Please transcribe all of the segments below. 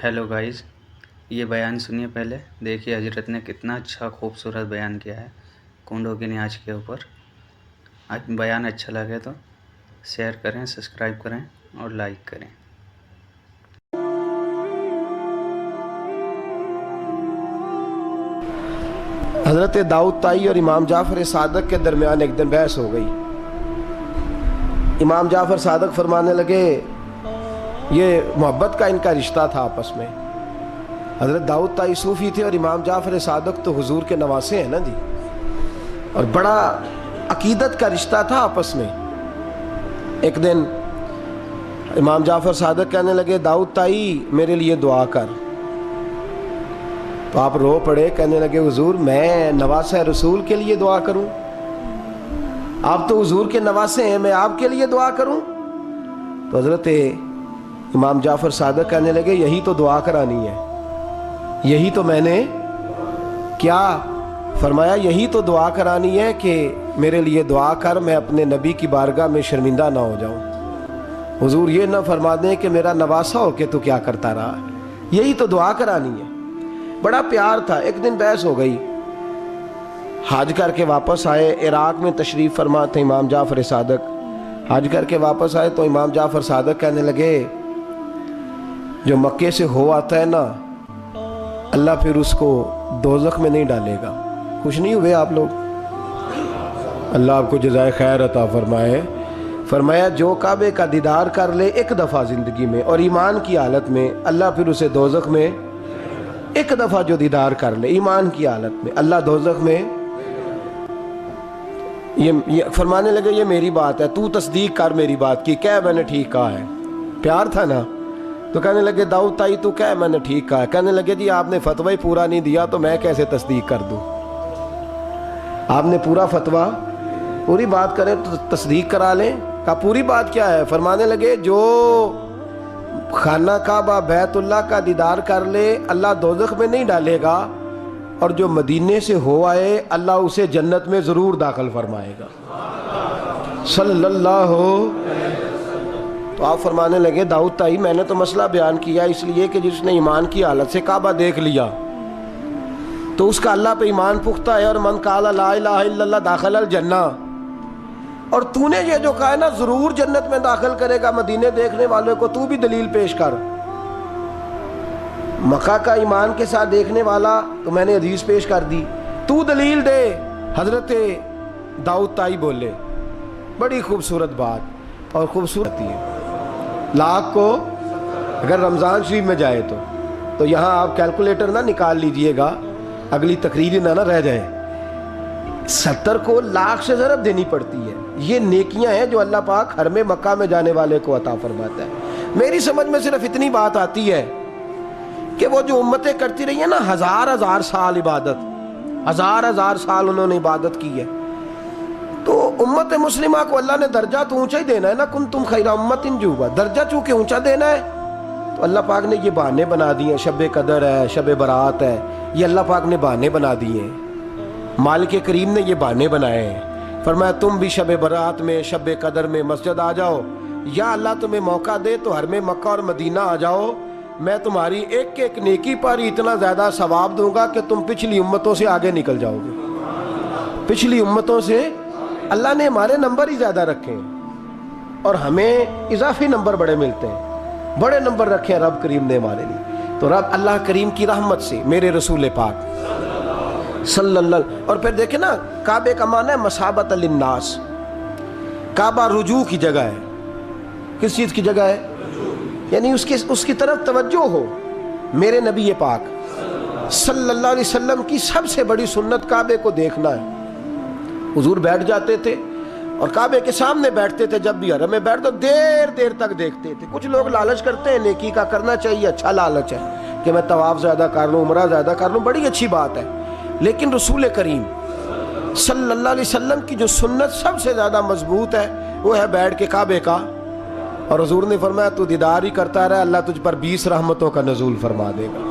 Hello guys, ये बयान सुनिए। पहले देखिए हजरत ने कितना अच्छा खूबसूरत बयान किया है कुंडों की न्याज के ऊपर। आज बयान अच्छा लगे तो शेयर करें, सब्सक्राइब करें और लाइक करें। हज़रत दाऊद ताई और इमाम जाफ़र सादक के दरमियान एक दिन बहस हो गई। इमाम जाफ़र सादक फरमाने लगे, ये मोहब्बत का इनका रिश्ता था आपस में। हज़रत दाऊद ताई सूफ़ी थे और इमाम जाफ़र सादक तो हुजूर के नवासे हैं ना जी, और बड़ा अकीदत का रिश्ता था आपस में। एक दिन इमाम जाफ़र सादक कहने लगे, दाऊद ताई मेरे लिए दुआ कर। तो आप रो पड़े, कहने लगे, हुजूर मैं नवासे रसूल के लिए दुआ करूं? आप तो हुजूर के नवासे हैं, मैं आपके लिए दुआ करूं? तो हज़रत इमाम जाफ़र सादक कहने लगे, यही तो दुआ करानी है, यही तो मैंने क्या फरमाया, यही तो दुआ करानी है कि मेरे लिए दुआ कर, मैं अपने नबी की बारगाह में शर्मिंदा ना हो जाऊं। हुजूर ये ना फरमा दें कि मेरा नवासा हो के तू क्या करता रहा, यही तो दुआ करानी है। बड़ा प्यार था। एक दिन बहस हो गई। हज करके वापस आए, इराक में तशरीफ़ फरमा थे इमाम जाफ़र सादक। हज करके वापस आए तो इमाम जाफ़र सादक कहने लगे, जो मक्के से हो आता है ना, अल्लाह फिर उसको दोज़ख में नहीं डालेगा। खुश नहीं हुए आप लोग? अल्लाह आपको जज़ाए खैर अता फरमाए। फरमाया, जो काबे का दीदार कर ले एक दफ़ा ज़िंदगी में और ईमान की हालत में, अल्लाह फिर उसे दोज़ख में, एक दफ़ा जो दीदार कर ले ईमान की हालत में, अल्लाह दोज़ख में। ये फरमाने लगे, ये मेरी बात है, तू तस्दीक कर मेरी बात की, क्या मैंने ठीक कहा है? प्यार था ना। तो कहने लगे, दाऊद ताई तू क्या मैंने ठीक कहा है? कहने लगे, जी आपने फतवा ही पूरा नहीं दिया तो मैं कैसे तस्दीक कर दूं? आपने पूरा फतवा, पूरी बात करें तो तस्दीक करा लें। कहा पूरी बात क्या है? फरमाने लगे, जो खाना काबा बैतुल्लाह का दीदार कर ले अल्लाह दोज़ख में नहीं डालेगा, और जो मदीने से हो आए अल्लाह उसे जन्नत में ज़रूर दाखिल फरमाएगा। सल्लल्लाहु। तो आप फरमाने लगे, दाऊद ताई मैंने तो मसला बयान किया इसलिए कि जिसने ईमान की हालत से काबा देख लिया तो उसका अल्लाह पे ईमान पुख्ता है, और मन काला ला इलाहा इल्लल्लाह दाखिलल जन्ना। और तूने ये जो कहा है ना, जरूर जन्नत में दाखिल करेगा मदीने देखने वालों को, तू भी दलील पेश कर। मक्का का ईमान के साथ देखने वाला तो मैंने हदीस पेश कर दी, तू दलील दे। हजरत दाऊद ताई बोले, बड़ी खूबसूरत बात और खूबसूरती है। लाख को अगर रमज़ान शरीफ में जाए तो यहाँ आप कैलकुलेटर ना निकाल लीजिएगा, अगली तकरीर ना रह जाए। 70 को लाख से ज़रब देनी पड़ती है। ये नेकियां हैं जो अल्लाह पाक हर में मक्का में जाने वाले को अता फरमाता है। मेरी समझ में सिर्फ इतनी बात आती है कि वो जो उम्मतें करती रही है ना, हजार हजार साल इबादत, हजार हजार साल उन्होंने इबादत की है, तो उम्मत मुस्लिमा को अल्लाह ने दर्जा तो ऊंचा ही देना है ना। कुंतुम खैरा उम्मतिन जुबा, दर्जा चूंकि ऊंचा देना है तो अल्लाह पाक ने ये बहाने बना दिए। शब कदर है, शब बरात है, ये अल्लाह पाक ने बहाने बना दिए हैं। मालिक करीम ने ये बहाने बनाए हैं। फरमाया, तुम भी शब बरात में, शब कदर में मस्जिद आ जाओ, या अल्लाह तुम्हें मौका दे तो हर में मक्का और मदीना आ जाओ, मैं तुम्हारी एक एक नेकी पर इतना ज़्यादा सवाब दूंगा कि तुम पिछली उम्मतों से आगे निकल जाओगे। पिछली उम्मतों से अल्लाह ने हमारे नंबर ही ज़्यादा रखे हैं और हमें इजाफी नंबर बड़े मिलते हैं, बड़े नंबर रखे हैं रब करीम ने हमारे लिए। तो रब अल्लाह करीम की रहमत से मेरे रसूल पाक सल्लल्लाहु। और फिर देखे ना, काबे का माना है मसाबत लिन्नास, काबा रुजू की जगह है। किस चीज़ की जगह है? यानी उसकी तरफ तवज्जो हो। मेरे नबी पाक सल्लल्लाहु अलैहि वसल्लम की सबसे बड़ी सुन्नत काबे को देखना है। हुजूर बैठ जाते थे और काबे के सामने बैठते थे, जब भी हरम में बैठ तो देर देर तक देखते थे। कुछ लोग लालच करते हैं, नेकी का करना चाहिए, अच्छा लालच है कि मैं तवाफ ज़्यादा कर लूँ, उमरा ज़्यादा कर लूँ, बड़ी अच्छी बात है। लेकिन रसूल करीम सल्लल्लाहु अलैहि वसल्लम की जो सुन्नत सबसे ज़्यादा मजबूत है वो है बैठ के काबे का। और हुजूर ने फरमाया, तू दीदार ही करता रहा, अल्लाह तुझ पर 20 रहमतों का नज़ूल फरमा देगा।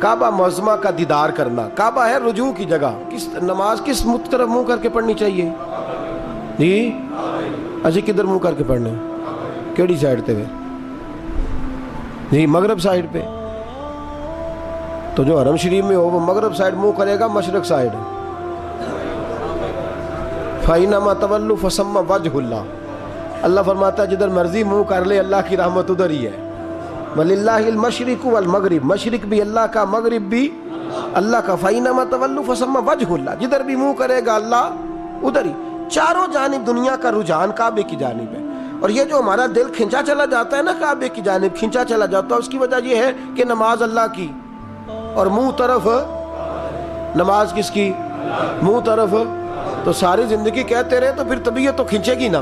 काबा मौज़मा का दीदार करना, काबा है रुजू की जगह। किस नमाज किस तरफ मुँह करके पढ़नी चाहिए जी? अजी किधर मुँह करके पढ़ना? केड़ी साइड पे? जी मगरब साइड पे। تو جو حرم شریف میں ہو وہ مغرب سائڈ منہ کرے گا مشرق سائڈ. فَإِنَّمَا تَوَلُّوا فَثَمَّ وَجْهُ اللَّهِ. اللہ فرماتا ہے جدھر مرضی منہ کر لے اللہ کی رحمت ادھر ہی ہے. وَلِلَّهِ الْمَشْرِقُ وَالْمَغْرِبُ. مشرق بھی اللہ کا مغرب بھی اللہ کا. فَإِنَّمَا تَوَلُّوا فَثَمَّ وَجْهُ اللَّهِ. جدھر بھی منہ کرے گا اللہ ادھر ہی. چاروں جانب دنیا کا رجحان کعبے کی جانب ہے. اور یہ جو ہمارا دل کھنچا چلا جاتا ہے نا کعبے کی جانب کھنچا چلا جاتا ہے, اس کی وجہ یہ ہے کہ نماز اللہ کی اور منہ طرف نماز کس کی, منہ طرف. تو ساری زندگی کہتے رہے تو پھر طبیعت تو کھنچے گی نا,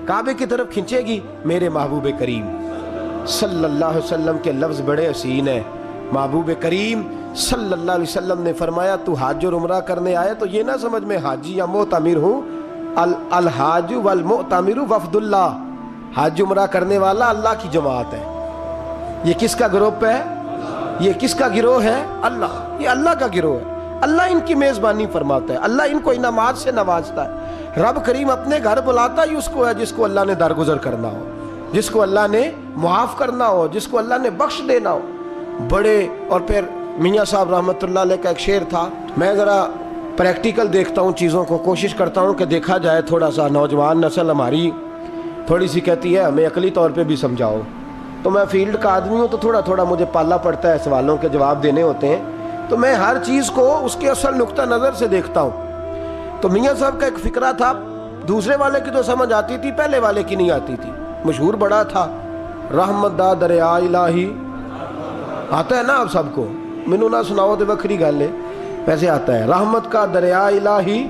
کعبے کی طرف کھنچے گی. میرے محبوب کریم صلی اللہ علیہ وسلم کے لفظ بڑے حسین ہیں. محبوب کریم صلی اللہ علیہ وسلم نے فرمایا تو حج اور عمرہ کرنے آئے تو یہ نہ سمجھ میں حاجی یا معتمر ہوں. الحاج والمعتمر وفد اللہ. حج عمرہ کرنے والا اللہ کی جماعت ہے. یہ کس کا گروپ ہے, یہ کس کا گروہ ہے, اللہ. یہ اللہ کا گروہ ہے. اللہ ان کی میزبانی فرماتا ہے, اللہ ان کو انعامات سے نوازتا ہے. رب کریم اپنے گھر بلاتا ہی اس کو ہے جس کو اللہ نے درگزر کرنا ہو, جس کو اللہ نے معاف کرنا ہو, جس کو اللہ نے بخش دینا ہو. بڑے. اور پھر میاں صاحب رحمۃ اللہ علیہ کا ایک شعر تھا. میں ذرا پریکٹیکل دیکھتا ہوں چیزوں کو, کوشش کرتا ہوں کہ دیکھا جائے تھوڑا سا. نوجوان نسل ہماری تھوڑی سی کہتی ہے ہمیں عقلی طور پہ بھی سمجھاؤ. تو میں فیلڈ کا آدمی ہوں تو تھوڑا تھوڑا مجھے پالنا پڑتا ہے, سوالوں کے جواب دینے ہوتے ہیں. تو میں ہر چیز کو اس کے اصل نقطہ نظر سے دیکھتا ہوں. تو میاں صاحب کا ایک فقرہ تھا, دوسرے والے کی تو سمجھ آتی تھی, پہلے والے کی نہیں آتی تھی. مشہور بڑا تھا, رحمت دا دریا الہی. آتا ہے نا آپ سب کو, مینوں نہ سناؤ تو وکری گل ہے, ویسے آتا ہے. رحمت کا دریا الہی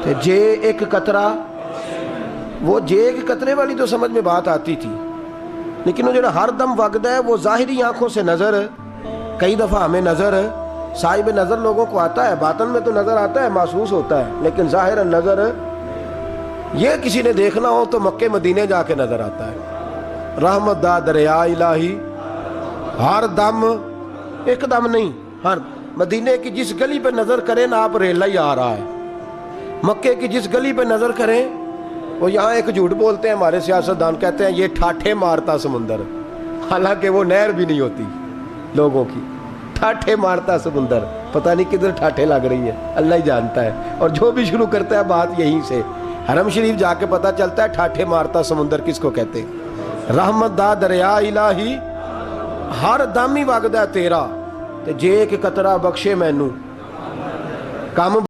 تے جے ایک قطرہ. وہ جے ایک قطرے والی تو سمجھ میں بات آتی تھی, لیکن وہ جو ہر دم وگدا ہے وہ ظاہری آنکھوں سے نظر, کئی دفعہ ہمیں نظر, صاحب نظر لوگوں کو آتا ہے, باطن میں تو نظر آتا ہے, محسوس ہوتا ہے, لیکن ظاہر نظر یہ کسی نے دیکھنا ہو تو مکے مدینے جا کے نظر آتا ہے. رحمت دا دریا الہی ہر دم, ایک دم نہیں, ہر مدینے کی جس گلی پہ نظر کریں نا آپ ریلا ہی آ رہا ہے. مکے کی جس گلی پہ نظر کریں, وہ یہاں ایک جھوٹ بولتے ہیں ہمارے سیاستدان, کہتے ہیں یہ ٹھاٹھے مارتا سمندر, حالانکہ وہ نہر بھی نہیں ہوتی لوگوں کی. ٹھاٹھے مارتا سمندر, پتہ نہیں کدھر ٹھاٹھے لگ رہی ہے, اللہ ہی جانتا ہے. اور جو بھی شروع کرتا ہے بات یہیں سے, حرم شریف جا کے پتہ چلتا ہے ٹھاٹھے مارتا سمندر کس کو کہتے ہیں. رحمت دا دریا الہی ہر دم ہی وگدا تیرا تے جے ایک قطرہ بخشے مینوں. کم